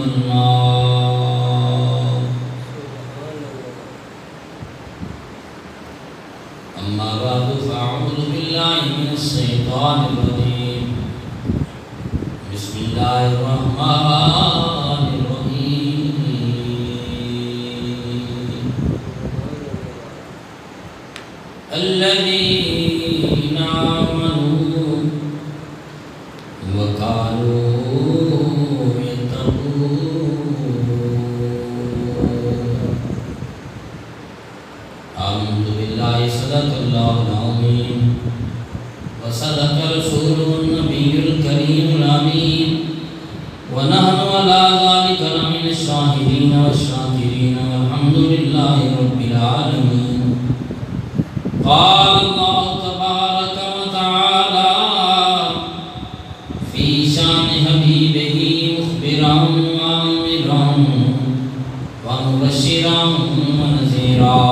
النار. أما بعد فأعوذ بالله من الشيطان الرجيم. بسم الله الرحمن الرحيم. الذين آمنوا وكانوا آمنت بالله صدق الله العظيم وصدق رسوله النبي الكريم الأمين ونحن على ذلك لمن الشاهدين والشاكرين والحمد لله رب العالمين. قال الله تبارك وتعالى في شان حبيبه مخبرا وآمرا ومبشرا ونذيرا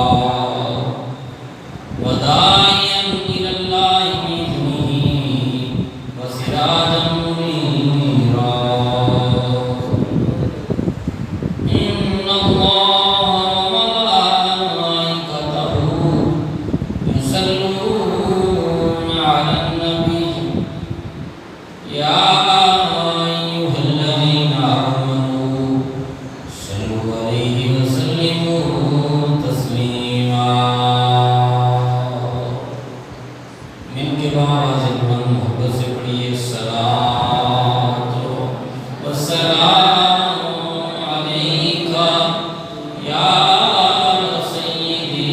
وداعيا إلى الله بإذنه وسراجا منيرا. إن الله وملائكته يصلون على النبي يا أيها الذين آمنوا صلوا عليه وسلموا تسليما. من کے بعد محبت سے پڑھیے الصلاۃ والسلام علیک یا سیدی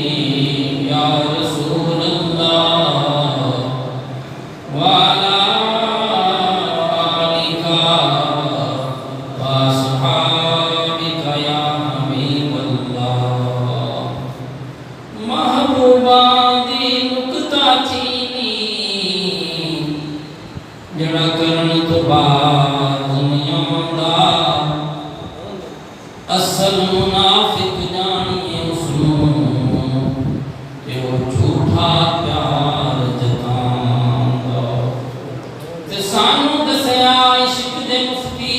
یا رسول اللہ وعلی آلک واصحابک یا حبیب اللہ. محبوبہ دی نکتہ چینی جڑا کرن تو بعد دنیا دا اصل منافق جانیے اس نوں تے وہ جھوٹا پیار جتاندا تے سانوں دسیا عشق دے مفتی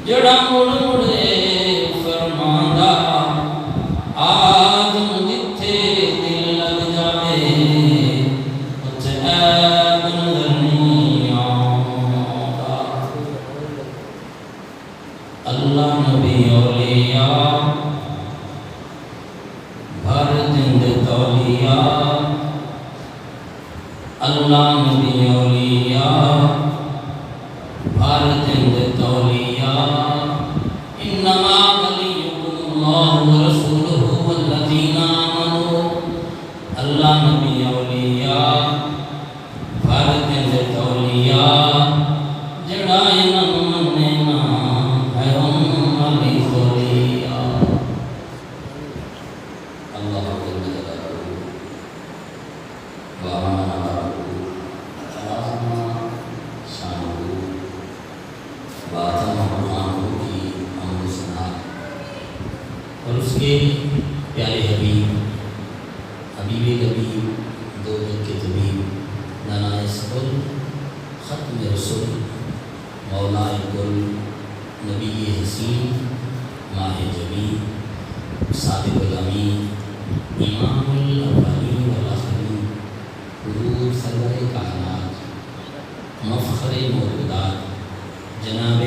جڑا مڑ مڑے فرماندا آدم جتھے دل لگ جاوے اُتھے عیب نظر نہیں آندا. اللہ نبی اولیاء بھر دند تولیاء. اللہ نبی اولیاء بھر دند تولیاء. انما ولیکم اللہ ورسولہ والذین آمنوا. اللہ نبی اولیاء بھر دند تولیاء جڑا انہاں نوں مننے نا ہے علی اولیاء. اللہ جل جلالہ وعلا شانہ باتاں قرآن کی حمد و ثنا اور اس کے پیارے حبیب حبیب نبی دو دن کے طبیب دانائے سبل ختم رسول مولا کل نبی حسین ماہ جبی صادق الامین امام الاولین والآخرین حضور سرور کائنات مفخر موجودات جناب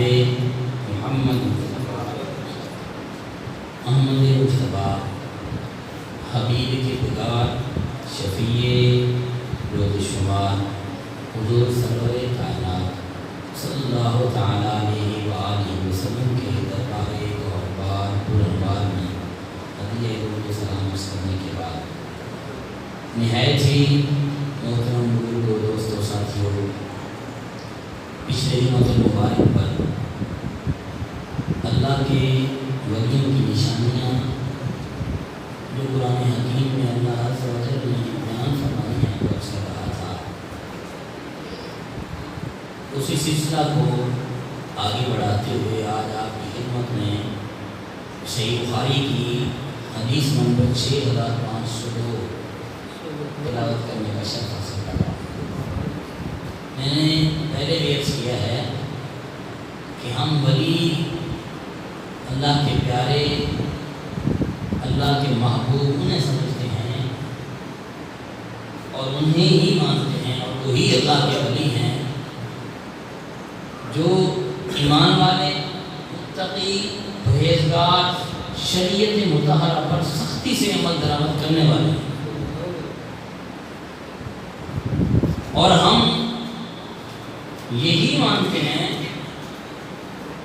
محمد احمد مصطفیٰ حبیب کے پکار شفیع روز شمار حضور سرور کائنات صلی اللہ تعالیٰ علیہ وآلہ وسلم کے دربار گوہربار پرانوار میں ہدیہ درود و سلام کرنے کے بعد نہایت ہی محترم بزرگوں دوستوں ساتھیوں پچھلے جمعۃ المبارک پر اللہ کے ولیوں کی نشانیاں جو قرآن حکیم میں اللہ عز و جل نے بیان فرمائی ہیں وہ سے کہا تھا. اسی سلسلہ کو آگے بڑھاتے ہوئے آج آپ کی خدمت میں صحیح بخاری کی حدیث نمبر 6502 تلاوت کرنے کا شرف حاصل کر رہا ہوں. میں نے پہلے بھی عرض کیا ہے کہ ہم ولی اللہ کے پیارے، اللہ کے محبوب انہیں سمجھتے ہیں اور انہیں ہی مانتے ہیں، اور وہی اللہ کے ولی ہیں جو ایمان والے، متقی، پرہیزگار، شریعت مطہرہ پر سختی سے عمل درآمد کرنے والے ہیں۔ اور ہم یہی مانتے ہیں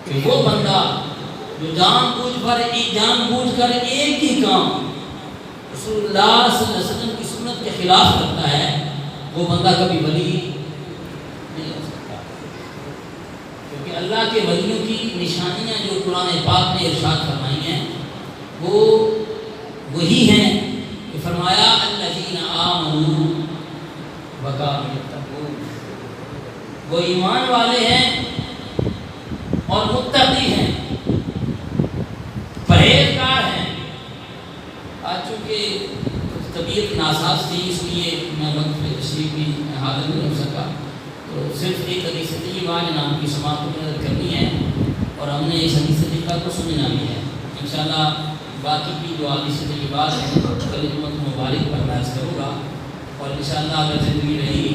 کہ وہ بندہ جو جان بوجھ کر ایک ہی کام رسول اللہ صلی اللہ علیہ وسلم کی سنت کے خلاف کرتا ہے، وہ بندہ کبھی ولی نہیں ہو سکتا، کیونکہ اللہ کے ولیوں کی نشانیاں جو قرآن پاک نے ارشاد فرمائی ہیں وہ وہی ہیں کہ فرمایا الذین آمنوا وکانوا یتقون، وہ ایمان والے ہیں اور متقی ہیں، پرہیزگار ہیں۔ آج چونکہ طبیعت ناساز تھی اس لیے میں وقت پہ تشریف بھی حاضر نہیں ہو سکا، تو صرف ایک حدیث طیبہ نام کی سماعت کو نظر کرنی ہے اور ہم نے اس حدیث طیبہ کو سننا بھی ہے۔ انشاءاللہ باقی کی جو حدیث طیبات ہیں کل جمعہ مبارک پر میں عرض کروں گا، اور انشاءاللہ اگر زندگی رہی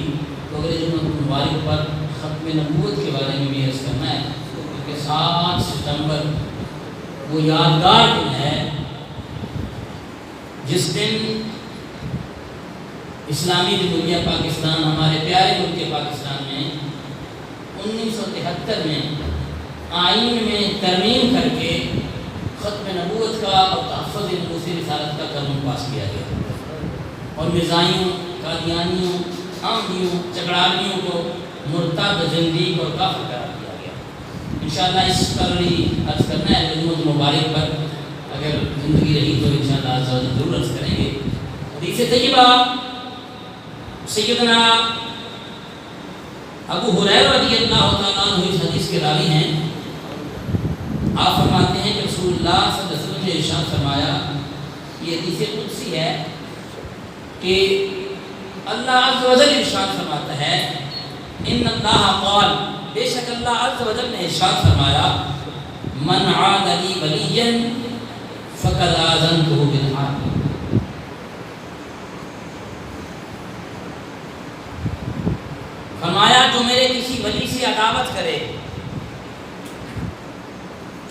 تو اگلے جمعہ مبارک پر ختم نبوت کے بارے میں بھی عرض کرنا ہے، کیونکہ 7 ستمبر وہ یادگار دن ہے جس دن اسلامی جمہوریہ پاکستان، ہمارے پیارے ملک پاکستان میں 1973 میں آئین میں ترمیم کر کے ختم نبوت کا اور تحفظ نفوس رسالت کا قانون پاس کیا گیا، اور مرزائیوں، قادیانیوں، احمدیوں، چکڑالویوں کو مرتد، زندیق اور کافر قرار دیا گیا۔ انشاءاللہ اس پر ہی عرض کرنا ہے، جمعہ مبارک پر اگر زندگی رہی تو انشاءاللہ عز و جل ضرور عرض کریں گے۔ حدیث طیبہ سیدنا ابو ہریرہ رضی اللہ تعالیٰ عنہ اس حدیث کے راوی ہیں۔ آپ فرماتے ہیں کہ رسول اللہ صلی اللہ علیہ وسلم نے ارشاد فرمایا، یہ حدیث قدسی ہے کہ اللہ عز و جل ارشاد فرماتا ہے، ان اللہ قال، بے شک اللہ عز و جل نے ارشاد فرمایا، من عاد لی ولیا فقد آذنتہ بالحرب۔ فرمایا جو میرے کسی ولی سے عداوت کرے،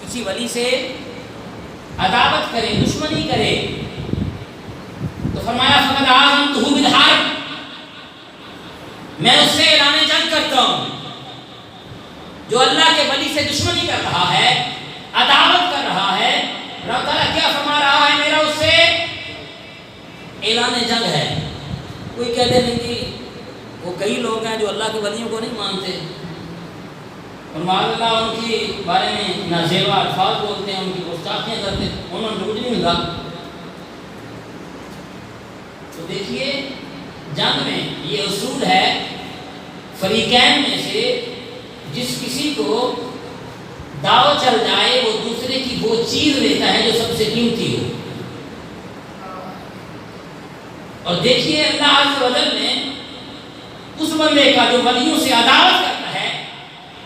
کسی ولی سے عداوت کرے، دشمنی کرے، تو فرمایا فقد آذنتہ بالحرب، میں اس سے اعلان جنگ کرتا ہوں۔ جو اللہ کے ولی سے دشمنی کر رہا ہے، عداوت کر رہا ہے، رب تعالیٰ کیا فرما رہا ہے؟ میرا اس سے اعلان جنگ ہے۔ کوئی کہتے نہیں کہ وہ کئی لوگ ہیں جو اللہ کے ولیوں کو نہیں مانتے اور معاذ اللہ ان کے بارے میں نازیبا الفاظ بولتے ہیں، ان کی گستاخیاں کرتے ہیں، انہوں نے کچھ نہیں ملا۔ تو دیکھیے جنگ میں یہ اصول ہے فریقین میں سے جس کسی کو دعوت چل جائے وہ دوسرے کی وہ چیز لیتا ہے جو سب سے قیمتی ہو۔ اور دیکھیے اللہ عز و جل نے اس بندے کا جو ولیوں سے عداوت کرتا ہے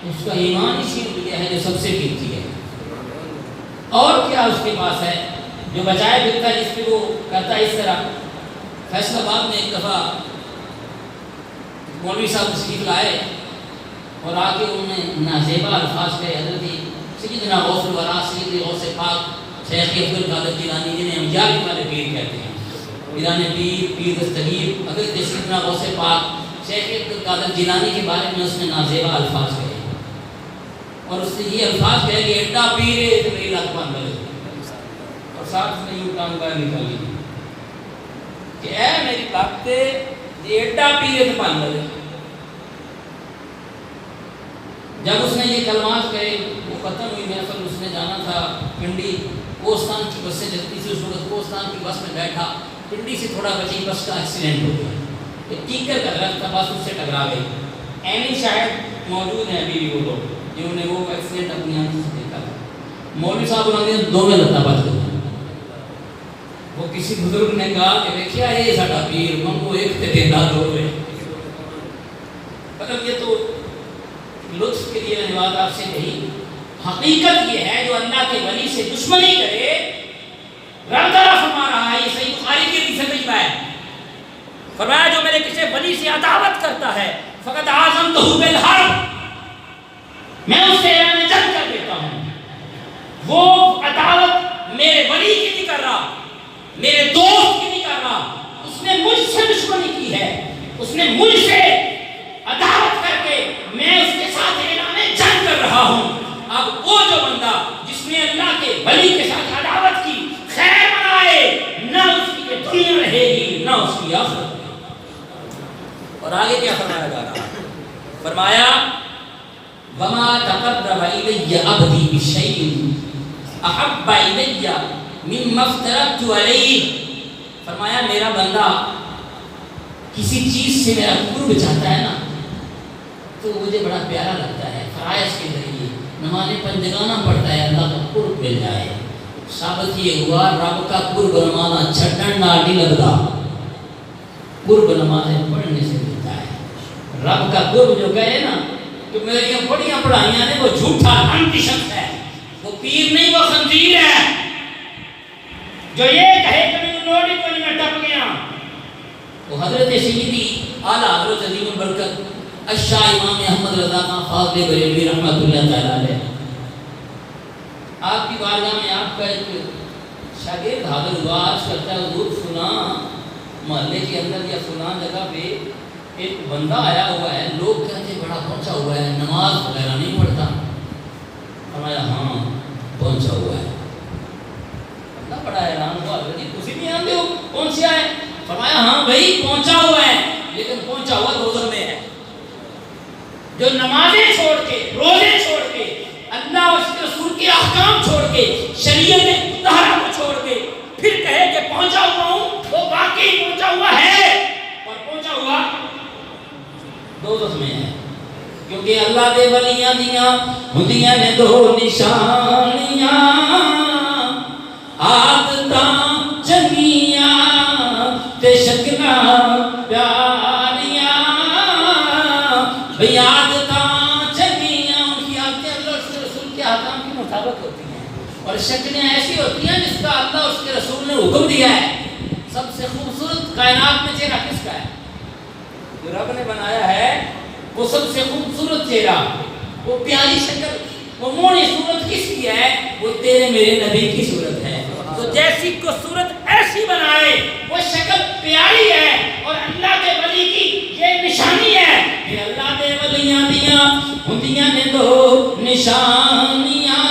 اس کا ایمان ہی چھین لیا ہے جو سب سے قیمتی ہے، اور کیا اس کے پاس ہے جو بچائے پھرتا ہے، جس پہ وہ کرتا ہے اس طرح۔ فیصل آباد میں ایک دفعہ مولوی صاحب تشریف لائے اور آ کے انہوں نے نازیبا الفاظ کہے، حضرت سیدنا غوث الورا سید غوث پاک شیخ عبد القادر جیلانی جنہیں ہم یاری والے پیر کہتے ہیں، پیران پیر، پیر دستگیر، حضرت سیدنا غوث پاک شیخ عبد القادر جیلانی کے بارے میں اس نے نازیبا الفاظ کہے، اور اس نے یہ الفاظ کہے کہ ایڈا پیر ہے تو میری لات مان لے، اور ساتھ میں یوں کام کا نکالی کہ اے میری لات یہ ایڈا پیر ہے تو مان لے۔ جب اس نے یہ کلمات کہے وہ ختم ہوئی محفل، اس نے جانا تھا پنڈی، کوستان کی بس سے چلتی تھی اس وقت، کوستان کی بس میں بیٹھا، پنڈی سے تھوڑا بچی بس کا ایکسیڈنٹ ہو گیا، ایک ٹیکر کا درخت تھا، بس اس سے ٹکرا گئی۔ اینی شاید موجود ہیں ابھی بھی وہ لوگ جنہوں نے وہ ایکسیڈنٹ اپنی آنکھوں سے دیکھا تھا۔ مولوی صاحب انہوں نے دو میں لتا بات کر، وہ کسی بزرگ نے کہا کہ دیکھیا یہ ساڈا پیر منگو ایک تے دینا دو میں، مطلب یہ تو لطف کے لیے میں نے بات آپ سے کہی۔ حقیقت یہ ہے جو اللہ کے ولی سے دشمنی کرے، رب تعالیٰ فرما رہا ہے، یہ صحیح بخاری کی حدیث طیبہ ہے، فرمایا جو میرے کسی ولی سے عداوت کرتا ہے فقط اعظمتہ بالحرب، میں اس سے اعلان جنگ کر دیتا ہوں۔ وہ عداوت میرے ولی کی نہیں کر رہا، میرے دوست کی نہیں کر رہا، اس نے مجھ سے دشمنی کی ہے، اس نے مجھ سے عداوت کر کے میں اس کے ساتھ اعلان جنگ کر رہا ہوں۔ اب وہ جو بندہ جس نے اللہ کے ولی کے ساتھ عداوت کی، خیر منائے، نہ اس کی یہ دنیا رہے گی نہ اس کی آخرت۔ اور آگے کیا فرمایا جا رہا ہے؟ فرمایا وَمَا تَقَرَّبَ إِلَيَّ عَبْدِي بِشَيْءٍ أَحَبَّ إِلَيَّ مِمَّا افْتَرَضْتُ عَلَيْهِ، فرمایا میرا بندہ کسی چیز سے میرا قرب چاہتا ہے نا تو مجھے بڑا پیارا لگتا ہے، فرائض کے ذریعے نماز پنجگانہ پڑھتا ہے اللہ کا قرب مل جائے۔ ثابت یہ ہوا رب کا قرب نمانا چھٹن ناڈی لگتا، قرب نمازیں پڑھنے سے ملتا ہے۔ رب کا قرب جو کہے نا کہ میری بڑیاں پڑھائیاں نے وہ جھوٹا انٹی شخص ہے، وہ پیر نہیں، وہ خنزیر ہے، جو یہ کہے کہ میں نوڑی کو نہیں میں ٹپ گیا۔ وہ حضرت سیدی اعلیٰ حضرت عظیم البرکت الشاہ امام احمد رضا خان فاضل بریلوی رحمۃ اللہ تعالیٰ علیہ، آپ کی بارگاہ میں آپ کا ایک شاگرد حاضر ہوا، عرض کرتا ہے حضور فلاں محلے کے اندر یا فلاں جگہ پہ ایک بندہ آیا ہوا ہے، لوگ کہتے بڑا پہنچا ہوا ہے، نماز وغیرہ نہیں پڑھتا۔ فرمایا ہاں پہنچا ہوا ہے۔ بندہ بڑا حیران ہوا، حضرت جی تسی بھی آندے ہو کون سے آئے؟ فرمایا ہاں بھائی پہنچا ہوا ہے، لیکن پہنچا ہوا دوزخ میں ہے۔ جو نمازیں چھوڑ کے، روزے چھوڑ کے، اللہ اور اس کے رسول کے احکام چھوڑ کے، شریعت مطہرہ کو چھوڑ کے پھر کہے کہ پہنچا ہوا ہوں، وہ واقعی پہنچا ہوا ہے اور پہنچا ہوا دوزخ میں ہے۔ کیونکہ اللہ دے ولیاں دیاں ہندیاں نے دو نشانیاں، عادتاں چنگیاں تے شکلاں پیاریاں، بھئی عادتاں چنگیاں ان کی عادتیں اللہ اور اس کے رسول کے احکام کے مطابق ہوتی ہیں، اور شکلیں ایسی ہوتی ہیں جس کا اللہ اور اس کے رسول نے حکم دیا ہے۔ سب سے خوبصورت کائنات میں چہرہ کس کا ہے؟ جو رب نے بنایا ہے وہ سب سے خوبصورت چہرہ، وہ پیاری شکل، وہ مونی صورت کس کی ہے؟ وہ تیرے میرے نبی کی صورت ہے۔ تو جیسی کو صورت ایسی بنائے، وہ شکل پیاری ہے، اور اللہ کے ولی کی یہ نشانی ہے کہ اللہ کے ولیاں دیاں ہندیاں نے دو نشانیاں،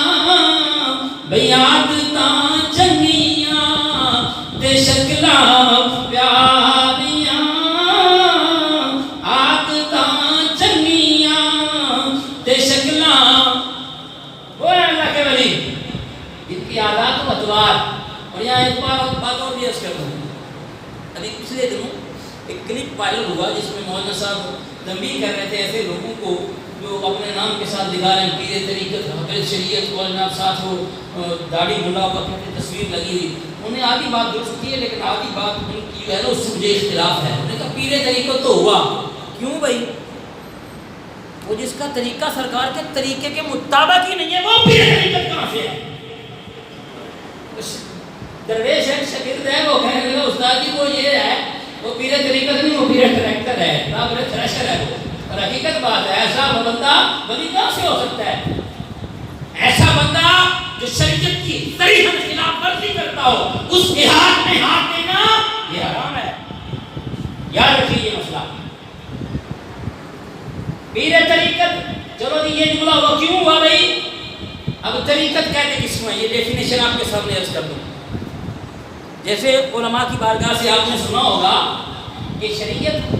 بھئی عادتاں چنگیاں تے شکلاں پیاریاں، عادتاں چنگیاں تے شکلاں، وہ ہے اللہ کے ولی جن کی عادات و اطوار۔ اور یہاں ایک بات اور بھی عرض کرتا ہوں، ابھی پچھلے دنوں ایک کلپ وائرل ہوا جس میں مولانا صاحب تنبیہ کر رہے تھے ایسے لوگوں کو جو اپنے نام کے ساتھ دکھا رہے ہیں پیر طریقت حافظ شریعت، اور جناب ساتھ وہ داڑھی ملا ہوا کی تصویر لگی ہوئی، انہیں آدھی بات درست کی ہے لیکن آدھی بات ان کی جو ہے نا اس سے مجھے اختلاف ہے۔ انہوں نے کہا پیر طریقت تو ہوا، کیوں بھائی؟ وہ جس کا طریقہ سرکار کے طریقے کے مطابق ہی نہیں ہے وہ پیر طریقت کہاں سے ہے؟ درویش ہے، شاگرد ہے، وہ کہنے لگا استاد جی وہ یہ ہے، وہ پیر طریقت نہیں، وہ پیر ٹریکٹر ہے، پیر تھریشر ہے وہ۔ اور حقیقت بات ہے ایسا بندہ ولی کہاں سے ہو سکتا ہے؟ ایسا بندہ جو شریعت کی صریحا خلاف ورزی کرتا ہو، اس کے ہاتھ میں ہاتھ دینا یہ حرام ہے، یاد رکھیے یہ مسئلہ۔ پیر طریقت، چلو جی یہ جملہ وہ کیوں ہوا بھائی؟ اب طریقت کہتے کس کو ہے؟ یہ ڈیفینیشن آپ کے سامنے عرض کر دوں۔ جیسے علماء کی بارگاہ سے آپ نے سنا ہوگا کہ شریعت،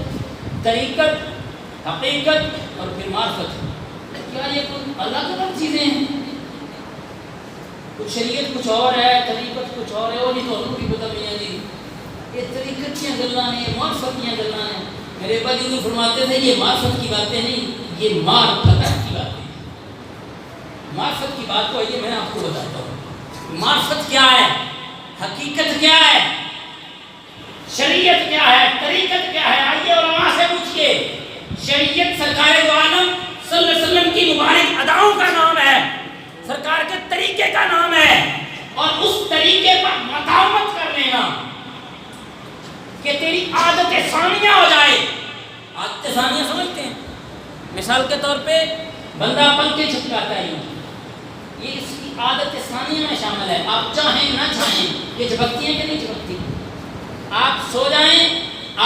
طریقت، حقیقت اور پھر معرفت، کیا یہ کوئی الگ الگ چیزیں ہیں؟ کچھ شریعت کچھ اور ہے، طریقت کچھ اور ہے، وہ نہیں تو کی پتہ نہیں ہے جی یہ طریقت کی گلاں ہیں، معرفت کی گلاں ہیں۔ میرے ابا جی فرماتے تھے یہ معرفت کی باتیں نہیں، یہ معرفت کی باتیں۔ معرفت کی بات کو آئیے میں آپ کو بتاتا ہوں، معرفت کیا ہے، حقیقت کیا ہے، شریعت کیا ہے، طریقت کیا ہے؟ آئیے علماء سے پوچھئے۔ شریعت سرکار دو عالم صلی اللہ علیہ وسلم کی مبارک اداؤں کا نام ہے۔ طریقے پر مداومت کر لینا کہ تیری عادت ثانیہ ہو جائے. عادت ثانیہ سمجھتے ہیں؟ مثال کے طور پہ بندہ پنکھے چھپکاتا ہے، یہ اس کی عادت ثانیہ میں شامل ہے. آپ چاہیں نہ چاہیں یہ جھپکتی ہیں کہ نہیں جھپکتی؟ آپ سو جائیں،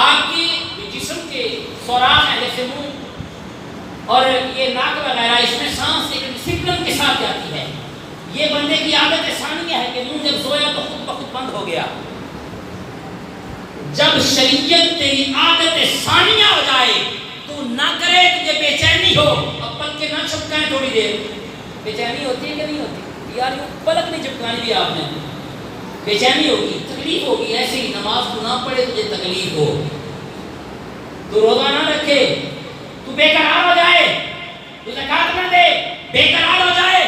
آپ کی جسم کے سوراخ ہیں جیسے منہ اور یہ ناک وغیرہ، اس میں سانس ایک ڈسپلن کے ساتھ جاتی ہے. یہ بندے کی عادت ثانیہ ہے کہ منہ جب سویا تو خود بخود بند ہو گیا. جب شریعت تیری عادت ثانیہ ہو جائے تو نہ کرے تجھے بے چینی ہو. اب پلکیں نہ چھپکائیں تھوڑی دیر، بے چینی ہوتی ہے کہ نہیں ہوتی؟ یار یہ پلک نہیں چھپکانی بھی آپ نے، بے چینی ہوگی، تکلیف ہوگی. ایسی نماز تو نہ پڑھے تجھے تکلیف ہو، تو روزہ نہ رکھے، تو بے قرار ہو جائے، تو زکات نہ دے، بے قرار ہو جائے.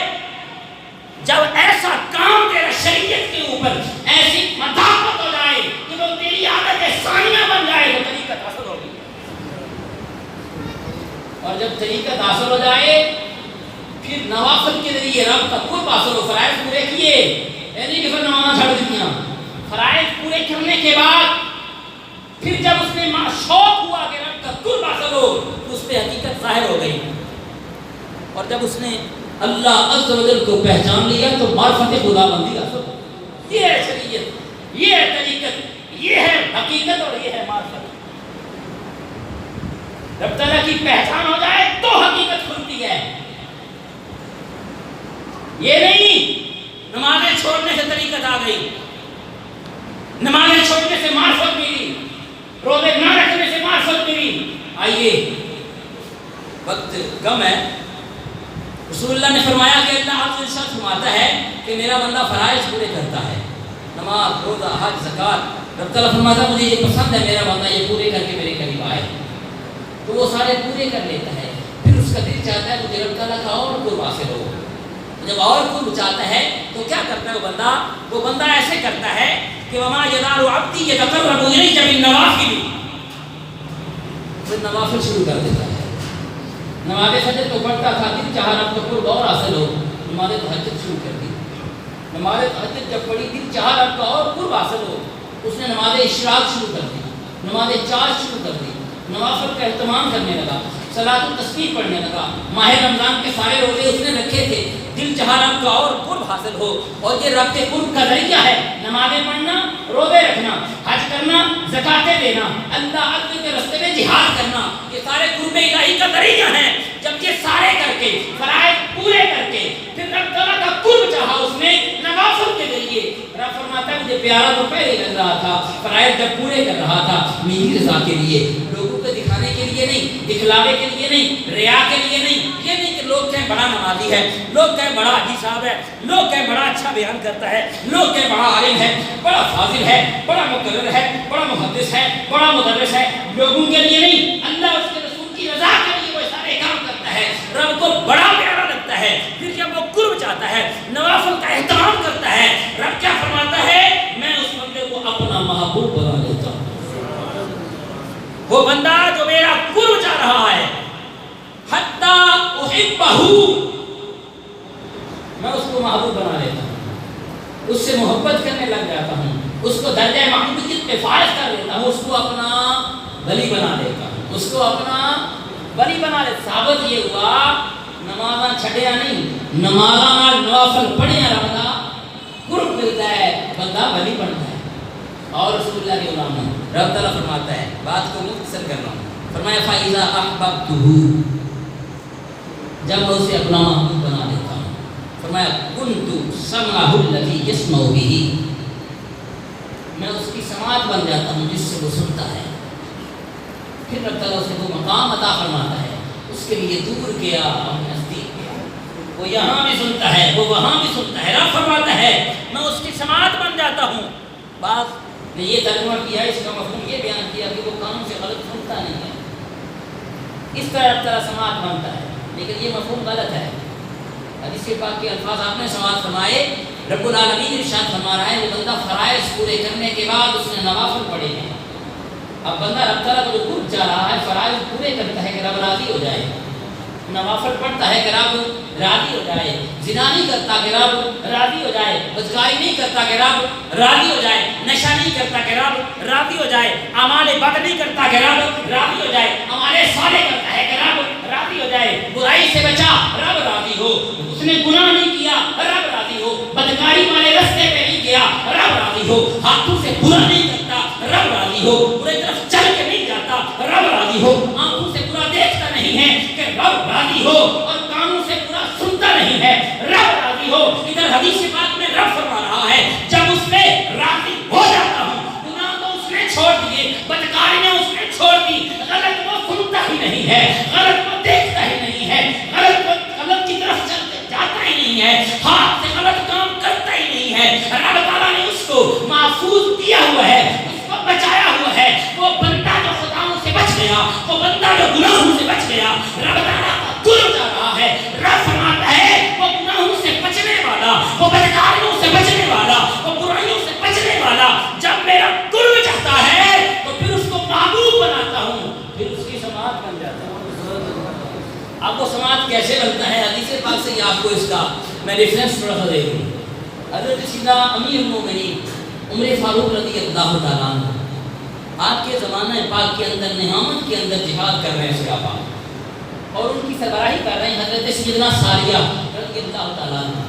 جب ایسا کام تیرا شریعت کے اوپر ایسی مداوت ہو جائے کہ وہ تیری عادت ثانیہ بن جائے تو طریقت حاصل ہوگی. اور جب طریقت حاصل ہو جائے پھر نوافل کے ذریعے رب کا قرب حاصل ہو. فرائض پورے کیے، یعنی کہ پھر نماز چھوڑ دیا. فرائض پورے کرنے کے بعد پھر جب اس نے شوق ہوا کہ رب کا قرب حاصل ہو تو اس پہ حقیقت ظاہر ہو گئی. اور جب اس نے اللہ عز و جل کو پہچان لیا تو معرفت خدا بندی حاصل ہو. یہ ہے شریعت، یہ ہے طریقت، یہ ہے حقیقت اور یہ ہے معرفت. رب تعالیٰ کی پہچان ہو جائے تو حقیقت کھلتی ہے. یہ نہیں نمازیں چھوڑنے سے طریقت آ گئی، نمازیں چھوڑنے سے معرفت ملی، روزے نہ رکھنے سے معرفت ملی. آئیے وقت کم ہے. رسول اللہ نے فرمایا کہ اللہ آپ سے ارشاد فرماتا ہے کہ میرا بندہ فرائض پورے کرتا ہے، نماز، روزہ، حج، زکات. رب تعالیٰ فرماتا ہے مجھے یہ پسند ہے میرا بندہ یہ پورے کر کے میرے قریب آئے. تو وہ سارے پورے کر لیتا ہے. پھر اس کا دل چاہتا ہے مجھے رب تعالیٰ کا اور قرب حاصل ہو. جب اور قرب چاہتا ہے تو کیا کرتا ہے وہ بندہ ایسے کرتا ہے کہ وما یزال عبدی یتقرب الی بالنوافل، پھر نوافل شروع کر دیتا ہے. نماز فجر تو پڑھتا تھا، دل چاہا رب کا قرب اور حاصل ہو، نماز تہجد شروع کر دی. نماز تہجد جب پڑھی دل چاہا رب کا اور قرب حاصل ہو، اس نے نماز اشراق شروع کر دی، نماز چاشت شروع کر دی، نوافل کا اہتمام کرنے لگا، صلاۃ التسبیح پڑھنے لگا. ماہ رمضان کے سارے روزے اس نے رکھے تھے. دل چاہا رب کا اور قرب حاصل ہو. اور یہ رب کے قرب کا ذریعہ ہے نمازیں پڑھنا، روزے رکھنا، حج کرنا، زکاتیں دینا، اللہ عز کے راستے میں جہاد کرنا. یہ سارے قرب الہی کا ذریعہ ہیں. جب یہ سارے کر کے فرائض پورے کر کے پھر رب تعالیٰ کا قرب چاہا اس نے نوافل کے ذریعے. رب فرماتا ہے مجھے پیارا تو پہلے لگ رہا تھا، فرائض جب پورے کر رہا تھا میری رضا کے لیے، لوگوں کو دکھانے کے لیے نہیں، دکھلاوے کے لیے نہیں، ریا کے لیے نہیں. یہ نہیں کہ لوگ کہیں بڑا نمازی ہے، لوگ کہیں بڑا حدیث صاحب ہے، لوگ کہیں بڑا اچھا بیان کرتا ہے، لوگ کہیں بڑا عالم ہے، بڑا فاضل ہے، بڑا مقرر ہے، بڑا محدث ہے، بڑا مدرس ہے. لوگوں کے لیے نہیں، اللہ اس کے رسول کی رضا کے لیے وہ سارے کام کرتا ہے. رب کو بڑا پیارا لگتا ہے. پھر جب وہ قرب چاہتا ہے، نوافل کا اہتمام کرتا ہے، رب کیا فرماتا ہے میں اس بندے کو اپنا محبوب بنا لیتا ہوں. وہ بندہ جو میرا قرب چاہ رہا ہے، حتی احبہ، میں اس کو محبوب بنا لیتا ہوں، اس سے محبت کرنے لگ جاتا ہوں، اس کو درجہ محبوبیت پہ فائز کر لیتا ہوں، اس کو اپنا ولی بنا لیتا ہوں، اس کو اپنا ولی بنا لیتا. ثابت یہ ہوا نمازاں چھڑیا نہیں، نمازاں نوافل پڑھیا رہتا قرب ملتا ہے، بندہ ولی بنتا ہے. اور رسول اللہ کے غلام ہوں. رب تعالیٰ فرماتا ہے، بات کو مختصر کر رہا ہوں، فرمایا فَإِذَا أَحْبَبْتُهُ، جب میں اسے اپنا محبوب بنا لیتا ہوں، فرمایا كُنْتُ سَمْعَهُ الَّذِي يَسْمَعُ بِهِ، میں اس کی سماعت بن جاتا ہوں جس سے وہ سنتا ہے. پھر رب تعالیٰ اسے وہ مقام عطا فرماتا ہے، اس کے لیے دور گیا اور نزدیک گیا، وہ یہاں بھی سنتا ہے، وہ وہاں بھی سنتا ہے. رب فرماتا ہے میں اس کی سماعت بن جاتا ہوں. بعض نے یہ ترجمہ کیا، اس کا مفہوم یہ بیان کیا کہ وہ کانوں سے غلط سنتا نہیں ہے، اس طرح رب تعالیٰ سماعت بنتا ہے، لیکن یہ مفہوم غلط ہے. حدیث پاک کے الفاظ آپ نے سماعت فرمائے. رب العالمین ارشاد فرما رہا ہے وہ بندہ فرائض پورے کرنے کے بعد اس نے نوافل پڑھے ہیں. اب بندہ رب تعالیٰ کو جو قرب چاہ رہا ہے، فرائض پورے کرتا ہے کہ رب راضی ہو جائے، نوافل پڑھتا ہے کہ رب راضی ہو جائے، زنا نہیں کرتا کہ رب راضی ہو جائے، بدکاری نہیں کرتا کہ رب راضی ہو جائے، نشہ نہیں کرتا کہ رب راضی ہو جائے، اعمال بد نہیں کرتا کہ رب راضی ہو جائے، اعمال صالح کرتا ہے کہ رب راضی ہو جائے، برائی سے بچا رب راضی ہو، اس نے گناہ نہیں کیا رب راضی ہو، بدکاری والے رستے پہ نہیں گیا رب راضی ہو، ہاتھوں سے برا نہیں کرتا رب راضی ہو، برے طرف چل کے نہیں جاتا رب راضی ہو، آنکھوں سے برا دیکھتا نہیں ہے کہ رب راضی ہو، اور کانوں سے برا سنتا نہیں ہے رب راضی ہو۔ ادھر حدیث پاک میں رب فرما رہا ہے جب اس میں راضی ہو جاتا ہوں، گناہ تو اس نے چھوڑ دیے، بدکاریاں اس نے چھوڑ دی، غلط وہ سنتا ہی نہیں ہے، غلط وہ دیکھتا ہی نہیں ہے، غلط کی طرف چلتے جاتا ہی نہیں ہے، ہاتھ سے غلط کام کرتا ہی نہیں ہے، رب تعالیٰ نے اس کو محفوظ کیا ہوا ہے، اس کو بچایا ہوا ہے، وہ بندہ جو خطاؤں سے بچ گیا، وہ بندہ جو گناہوں سے بچ گیا، رب تعالیٰ کا دل جا رہا ہے، رب فرماتا ہے وہ گناہوں سے بچنے والا، وہ بدکاریوں سے بچنے والا، وہ برائیوں سے بچنے والا جب میرا دل چاہتا ہے تو پھر اس کو محبوب بناتا ہوں، پھر اس کی سماعت بن جاتا ہوں۔ اب وہ سماعت کیسے بنتا ہے؟ حدیث پاک سے آپ کو اس کا میں ریفرنس تھوڑا سا دے دوں۔ حضرت سیدنا امیر المومنین عمر فاروق رضی اللہ تعالیٰ عنہ آپ کے زمانہ پاک کے اندر نہامت کے اندر جہاد کر رہے ہیں صحابہ، اور ان کی سربراہی کر رہے ہیں حضرت سیدنا ساریہ رضی اللہ تعالیٰ عنہ۔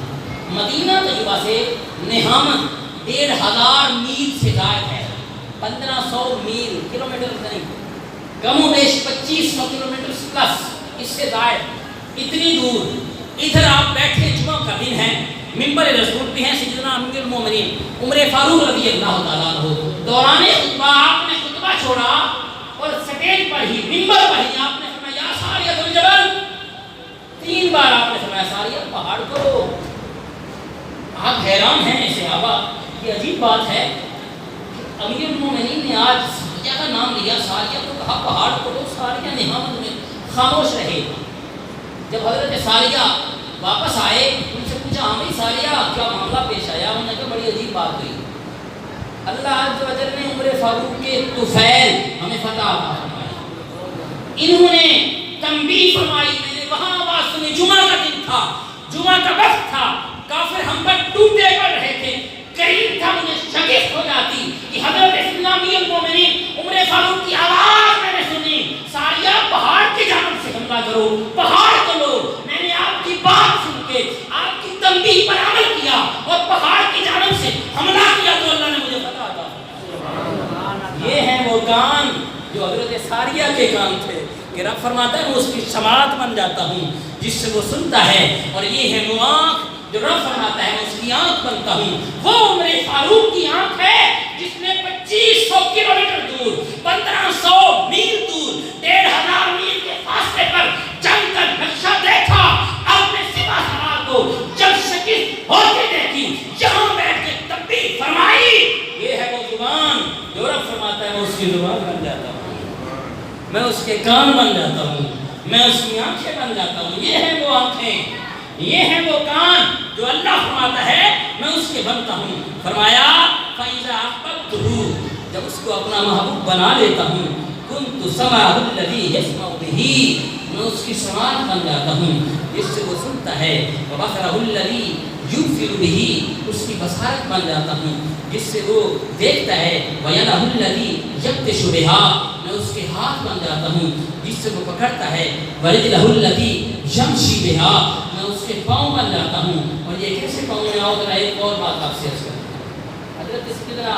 مدینہ طیبہ سے نہامت 1500 میل سے زائد ہے، 1500 میل، کلومیٹر نہیں، کم و بیش 2500 کلومیٹر پلس، اس سے زائد، اتنی دور۔ ادھر آپ بیٹھے، جمعہ کا دن ہے، منبر رسول بھی ہیں سیدنا امیر المومنین عمر فاروق رضی اللہ تعالیٰ عنہ، دوران خطبہ آپ نے خطبہ چھوڑا اور سٹیج پر ہی، منبر پر ہی آپ نے فرمایا یا ساریہ الجبل، 3 بار آپ نے فرمایا ساریہ پہاڑ کو۔ آپ حیران ہیں صحابہ، یہ عجیب بات ہے، امیر المومنین نے آج ساریہ کا نام لیا، ساریہ کو کہا پہاڑ کو، تو ساریہ نہامت میں خاموش رہے۔ جب حضرت ساریہ واپس آئے، ان سے پوچھا ہمیں ساریہ کیا معاملہ پیش آیا؟ انہوں نے کہا بڑی عجیب بات ہوئی، اللہ عز و جل نے عمر فاروق کے طفیل ہمیں فتح عطا فرمائی، انہوں نے تنبیہ فرمائی، میں نے وہاں آواز سنی، جمعہ کا دن تھا، جمعہ کا وقت تھا، کافر ہم پر ٹوٹے پڑ رہے تھے، قریب تھا مجھے شگفت ہو جاتی کہ حضرت اسلامی المومنین عمر فاروق کی آواز میں نے سنی، ساریہ پہاڑ کی جانب سے حملہ کرو، پہاڑ کو لو۔ میں نے آپ کی بات سن کے آپ کی تنبیہ پر عمل کیا اور پہاڑ کی جانب سے حملہ کیا تو اللہ نے مجھے فتح عطا فرمائی۔ یہ ہیں وہ کان جو حضرت ساریہ کے کان تھے کہ رب فرماتا ہے میں اس کی سماعت بن جاتا ہوں جس سے وہ سنتا ہے، اور یہ ہے وہ آنکھ جو رب فرماتا ہے میں اس کی آنکھ بنتا ہوں۔ وہ عمر فاروق کی آنکھ ہے جس نے 2500 کلومیٹر دور، 1500 میل دور، 1500 میل کے فاصلے پر جنگ کا نقشہ دیکھا، اپنے سپہ سالار کو جب شکست ہوتی دیکھی، یہاں بیٹھ کے تنبیہ فرمائی۔ یہ ہے وہ زبان جو رب فرماتا ہے میں اس کی زبان بن جاتا ہوں، میں اس کے کان بن جاتا ہوں، میں اس کی آنکھیں بن جاتا ہوں۔ یہ ہیں وہ آنکھیں، یہ ہیں وہ کان جو اللہ فرماتا ہے میں اس کے بنتا ہوں۔ فرمایا فَإِذَا أَحْبَبْتُهُ، جب اس کو اپنا محبوب بنا لیتا ہوں، كُنْتُ سَمْعَهُ الَّذِي يَسْمَعُ بِهِ، میں اس کی سماعت بن جاتا ہوں جس سے وہ سنتا ہے، وَبَصَرَهُ الَّذِي يُبْصِرُ بِهِ، اس کی بصارت بن جاتا ہوں جس سے وہ دیکھتا ہے، وَيَدَهُ الَّذِي يَبْطِشُ بِهَا، میں اس کے ہاتھ بن جاتا ہوں جس سے وہ پکڑتا ہے، وَرِجْلَهُ الَّذِي يَمْشِي بِهَا، میں اس کے پاؤں بن جاتا ہوں۔ اور یہ کیسے پاؤں میں آؤ ذرا ایک اور بات آپ سے عرض کرتا ہوں۔ حضرت سیدنا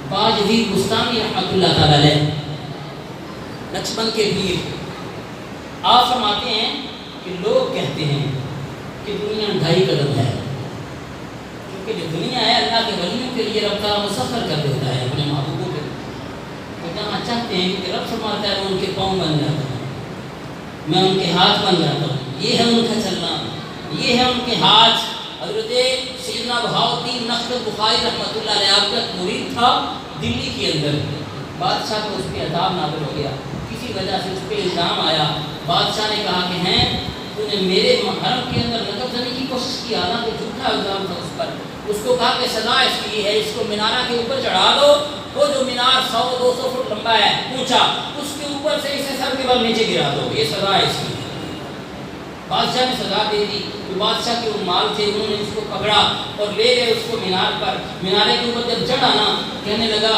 باجدید بستانی رحمۃ اللہ تعالی علیہ نقشبند کے پیر آپ فرماتے ہیں کہ لوگ کہتے ہیں کہ دنیا 2.5 قدم ہے، کیونکہ جو دنیا ہے اللہ کے ولیوں کے لیے رب تعالیٰ مسخر کر دیتا ہے اپنے محبوبوں کے، وہ جہاں چاہتے ہیں کہ رب فرماتا ہے میں ان کے پاؤں بن جاتا ہوں، میں ان کے ہاتھ بن جاتا ہوں۔ یہ ہے ان کا چلنا، یہ ہے ان کے ہاتھ۔ حضرت سیدنا بہاؤالدین نقشبند بخاری رحمۃ اللہ علیہ آپ کا مرید تھا دلی کے اندر، بادشاہ کو اس پہ عذاب نازل ہو گیا، کسی وجہ سے اس پہ الزام آیا، بادشاہ نے کہا کہ ہیں تو نے میرے حرم کے اندر نقب زنی کی کوشش کی، حالانکہ جھوٹا الزام تھا اس پر۔ اس کو کہا کہ سزا اس کی ہے اس کو مینارہ کے اوپر چڑھا دو، وہ جو مینار 100-200 فٹ لمبا ہے اونچا، اس کے اوپر سے اسے سر کے بل نیچے گرا دو، یہ سزا ہے اس کی۔ بادشاہ نے سزا دے دی. تو بادشاہ کے عمال تھے, انہوں نے اس کو پکڑا اور لے گئے اس کو مینار پر. مینارے کے اوپر جب چڑھا نا, کہنے لگا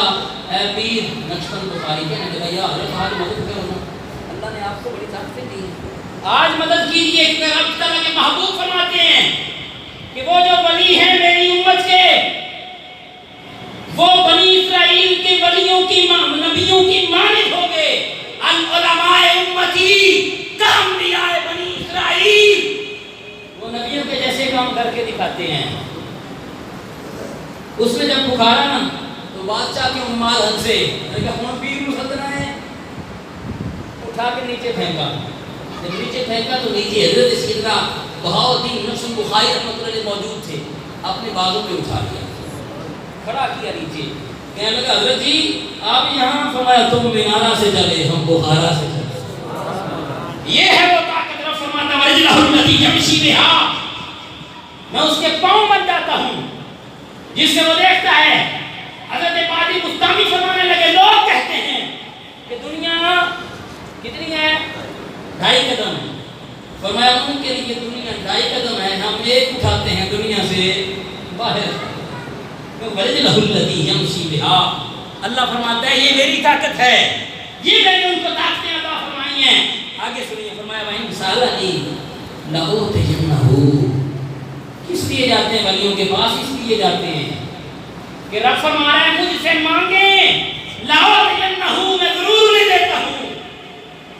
اے پیر نقشبند بخاری, کہنے لگا یا حضرت آج مدد کرو نا, اللہ نے آپ کو بڑی طاقتیں دی ہیں, آج مدد کیجیے. رب تعالیٰ کے محبوب فرماتے ہیں کہ وہ جو ولی ہیں میری امت کے, وہ بنی اسرائیل کے ولیوں کی نبیوں کی مانند ہو گئے. العلماء امتی کانبیاء بنی اسرائیل, وہ نبیوں کے جیسے کام کر کے دکھاتے ہیں. اس میں جب پکارا نا تو بادشاہ کے عمال ہنسے, کون پیر مسلطنہ ہے, اٹھا کے نیچے پھینکا. جب نیچے پھینکا تو نیچے حضرت سیدنا بہاؤالدین نقشبند بخاری رحمۃ اللہ علیہ موجود تھے, اپنے بازو پہ اٹھا لیا, کھڑا کیا نیچے. کہنے لگا حضرت جی آپ یہاں, فرمایا تم مینارہ سے چلے ہم بخارا سے چلے. یہ ہے وہ طاقت. رب فرماتا ہے ورجلہ الذی یمشی بہا, میں اس کے پاؤں بن جاتا ہوں جس سے وہ دیکھتا ہے. حضرت قاضی بستامی فرمانے لگے لوگ کہتے ہیں کہ دنیا کتنی ہے, 2.5 قدم ہے. فرمایا ان کے لیے دنیا 2.5 قدم ہے, ہم ایک اٹھاتے ہیں دنیا سے باہر. ورجلہ الذی یمشی بہا, اللہ فرماتا ہے یہ میری طاقت ہے, یہ میں نے ان کو طاقتیں عطا فرمائی ہیں. آگے سنیے, فرمایا وَإِنْ سَأَلَنِي لَأُعْطِيَنَّهُ. کس لیے جاتے ہیں ولیوں کے پاس؟ اس لیے جاتے ہیں کہ رب فرما رہا ہے مجھ سے مانگیں, لَأُعْطِيَنَّهُ, میں ضرور انہیں دیتا ہوں.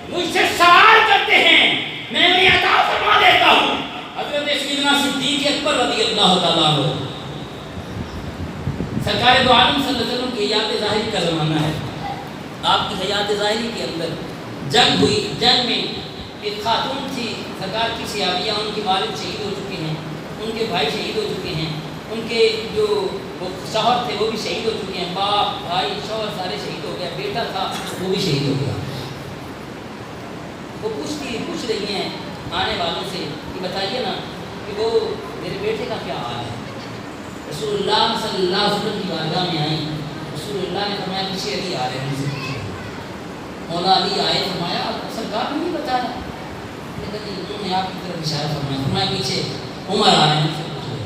مجھ سے سوال کرتے ہیں میں انہیں عطا فرما دیتا ہوں. حضرت سیدنا صدیق اکبر رضی اللہ تعالیٰ عنہ, سرکار دو عالم صلی اللہ علیہ وسلم کی حیات ظاہری کا زمانہ ہے. آپ کی حیات ظاہری کے اندر جنگ ہوئی. جنگ میں ایک خاتون تھی سرکار کی سیابیہ, ان کے والد شہید ہو چکے ہیں, ان کے بھائی شہید ہو چکے ہیں, ان کے جو شوہر تھے وہ بھی شہید ہو چکے ہیں, باپ بھائی شوہر سارے شہید ہو گئے, بیٹا تھا وہ بھی شہید ہو گیا. وہ پوچھ رہی ہیں آنے والوں سے کہ بتائیے نا کہ وہ میرے بیٹے کا کیا حال ہے. رسول اللہ صلی اللہ علیہ وسلم کی بارگاہ میں آئیں. رسول اللہ نے فرمایا پیچھے علی آ رہے ہیں, ان سے پوچھیں. مولا علی آئے, فرمایا سرکار نے نہیں بتایا, لیکن انہوں نے آپ کی طرف اشارہ فرمایا. فرمایا پیچھے عمر آ رہے ہیں, ان سے پوچھیں.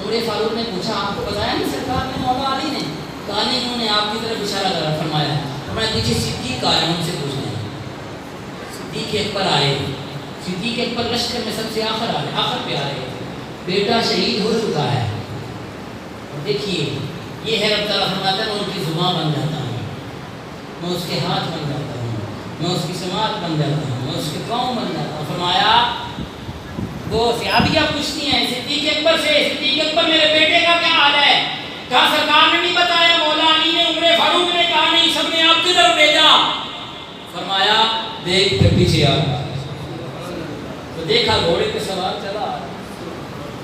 عمر فاروق نے پوچھا آپ کو بتایا نہیں سرکار نے, مولا علی نے کہا نہیں, انہوں نے آپ کی طرف اشارہ کرا. فرمایا پیچھے صدیق آ رہے ہیں, ان سے پوچھیں. صدیق اکبر آئے. صدیق اکبر لشکر میں سب سے آخر پہ آ رہے تھے. بیٹا شہید ہو چکا ہے. اور دیکھیے یہ ہے رب تعالیٰ فرماتا ہے میں ان کی زبان بن جاتا ہوں, میں اس کے ہاتھ بن جاتا ہوں, میں اس کی سماعت بن جاتا ہوں, میں اس کے پاؤں بن جاتا ہوں. فرمایا وہ صحابیہ پوچھتی ہیں صدیق اکبر سے, صدیق اکبر میرے بیٹے کا کیا حال ہے؟ کہا سرکار نے نہیں بتایا, مولا علی نے, عمر فاروق نے کہا نہیں, سب نے آپ کی طرف بھیجا. فرمایا دیکھ پھر پیچھے آ گیا. تو دیکھا گھوڑے پہ سوار چلا,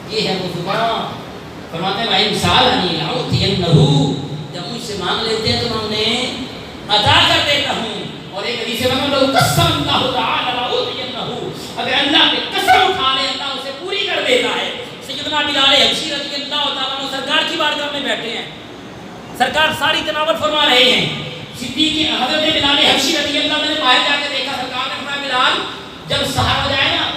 یہ ہے وہ زبان. فرماتے ہیں بھائی مثال نہیں لَأُعْطِيَنَّهُ, جب مجھ سے مانگ لیتے ہیں تو میں انہیں عطا کر دیتا ہوں. اور ایک حدیث میں لو قسم اللہ تعالی لَأُعْطِيَنَّهُ, اگر اللہ کی قسم اٹھا لے اللہ اسے پوری کر دیتا ہے. سیدنا بلال حبشی رضی اللہ تعالیٰ عنہ سرکار کی بارگاہ میں بیٹھے ہیں, سرکار ساری تناول فرما رہے ہیں. صدیق حضرت بلال حبشی رضی اللہ عنہ نے باہر جا کے دیکھا, سرکار نے فرمایا بلال جب سحر ہو جائے نا,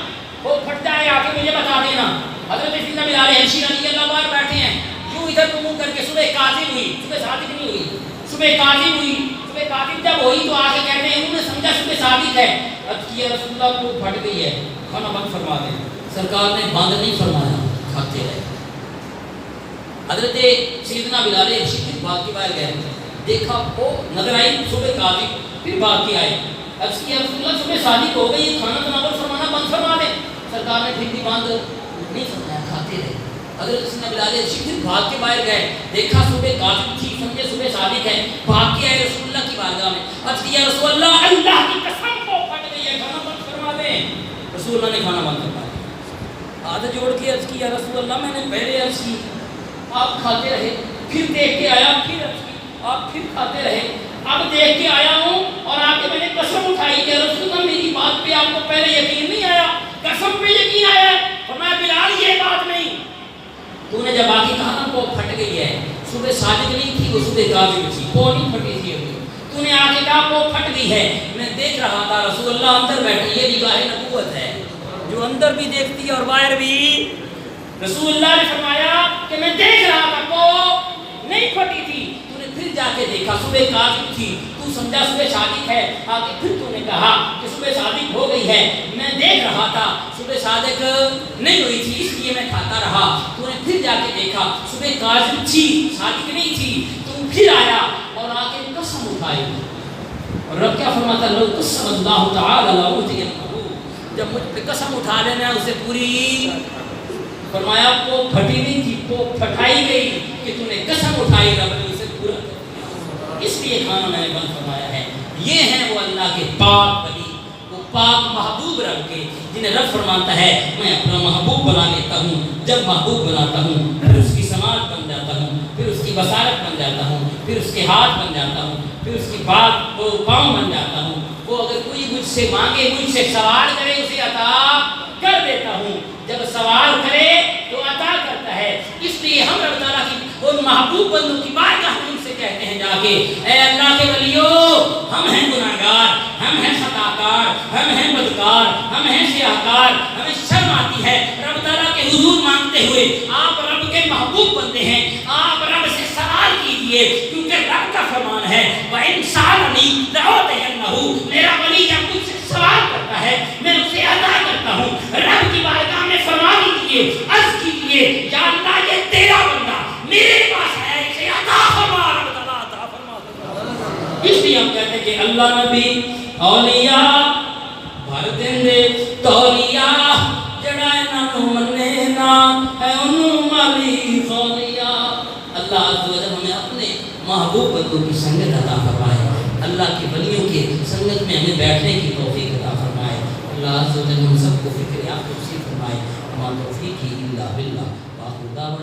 وہ پھٹ جائے, آ کے مجھے بتا دینا. حضرت سیدنا بلال حبشی رضی اللہ باہر بیٹھے ہیں, یوں ادھر کو منہ کر کے. صبح کاظم ہوئی, صبح صادق نہیں ہوئی, صبح کاظم ہوئی. صبح کاظم جب ہوئی تو آگے کہتے ہیں انہوں نے سمجھا صبح صادق ہے. عرض کیا رسول اللہ کو پھٹ گئی ہے, کھانا بند فرما دیں. سرکار نے بند نہیں فرمایا, کھاتے رہے. حضرت سیدنا بلال حبشی پھر بھاگ کے باہر گئے, دیکھا وہ نظر آئی صبح کاظم, پھر بھاگ کے آئے. عرض کیا رسول اللہ صبح صادق ہو گئی, کھانا تناول فرمانا بند فرما دیں. سرکار نے پھر بھی بند نہیں فرمایا, کھاتے رہے. حضرت سیدنا بلال حبشی پھر بھاگ کے باہر گئے, دیکھا صبح کاظم تھی, سمجھے صبح صادق ہے, بھاگ کے آئے رسول اللہ کی بارگاہ میں. عرض کیا رسول اللہ اللہ کی قسم کو پھٹ گئی ہے, کھانا بند فرما دیں. رسول اللہ نے کھانا بند فرما دیا. ہاتھ جوڑ کے عرض کیا رسول اللہ میں نے پہلے عرض کی, آپ کھاتے رہے, پھر دیکھ کے آیا, پھر عرض کی, آپ پھر کھاتے رہے, اب دیکھ کے آیا ہوں اور آ کے میں نے قسم اٹھائی کہ رسول اللہ میری بات پہ آپ کو پہلے یقین نہیں آیا, قسم پہ یقین آیا. فرمایا بلال یہ بات نہیں, تو نے جب آگے کہا نا وہ پھٹ گئی ہے, صبح صادق نہیں تھی, وہ صبح کاظم تھی, وہ نہیں پھٹی تھی ابھی. تو نے آگے کہا وہ پھٹ گئی ہے, میں دیکھ رہا تھا رسول اللہ اندر بیٹھے, یہ نگاہ نبوت ہے. جو اندر بھی دیکھتی ہے اور باہر بھی. رسول اللہ نے فرمایا کہ میں دیکھ رہا تھا کو نہیں پھٹی تھی، تو نے پھر جا کے دیکھا صبح کاذب تھی، تو سمجھا صبح صادق ہے، آگے پھر تو نے کہا کہ صبح صادق ہو گئی ہے. میں دیکھ رہا تھا صبح صادق نہیں ہوئی تھی اس لیے میں کھاتا رہا. تو نے پھر جا کے دیکھا صبح کاذب تھی صادق نہیں تھی. تو پھر آیا اور آ کے قسم اٹھائی. اور رب کیا فرماتا لو قسم اللہ تعالی لأوتینہ، جب مجھ پہ قسم اٹھا لینا اسے پوری. فرمایا وہ پھٹی نہیں تھی، وہ پھٹائی گئی کہ تو نے قسم اٹھائی، رب نے اسے پورا کر. اس لیے کھانا میں نے بند فرمایا ہے. یہ ہیں وہ اللہ کے پاک ولی، وہ پاک محبوب رب کے، جنہیں رب فرماتا ہے میں اپنا محبوب بنا لیتا ہوں. جب محبوب بناتا ہوں پھر اس کی سماعت بن جاتا ہوں، پھر اس کی بصارت بن جاتا ہوں، پھر اس کے ہاتھ بن جاتا ہوں، پھر اس کی بات وہ پاؤں بن جاتا ہوں. وہ اگر کوئی مجھ سے مانگے، مجھ سے سوال کرے، اسے عطا کر دیتا ہوں. جب سوال کرے تو عطا کرتا ہے. اس لیے ہم رب تعالیٰ کی ان محبوب بندوں کی بارگاہ میں ان سے کہتے ہیں جا کے اے اللہ کے ولیو، ہم ہیں گناہگار، ہم ہیں خطاکار، ہم ہیں بدکار، ہم ہیں سیاہکار، ہمیں شرم آتی ہے رب تعالیٰ کے حضور مانگتے ہوئے. آپ رب کے محبوب بندے ہیں، آپ رب سے سوال کیجئے، کیونکہ رب کا فرمان ہے وَإِنْ سَأَلَنِي لَأُعْطِيَنَّهُ. میرا ولی جب مجھ سے سوال کرتا ہے میں اسے عطا کرتا ہوں. رب کی بارگاہ میں فرمان کیجئے، عرض کیجئے یا اللہ یہ تیرا بندہ میرے پاس ہے، اسے عطا فرما. رب تعالیٰ عطا فرما. اس لیے ہم کہتے ہیں کہ اللہ نبی اولیاء بھر دے تولیاء جڑا انہاں نوں مننے نا ہے انہوں مالی اولیاء. اللہ عز و جل ہمیں اپنے محبوب بندوں کی سنگت عطا فرمائے، اللہ کے ولیوں کے سنگت میں ہمیں بیٹھنے کی توفیق عطا فرمائے. اللہ عز و جل ہم سب کو فکر آپ کو نصیب فرمائے. وما توفیقی الا باللہ. باخدا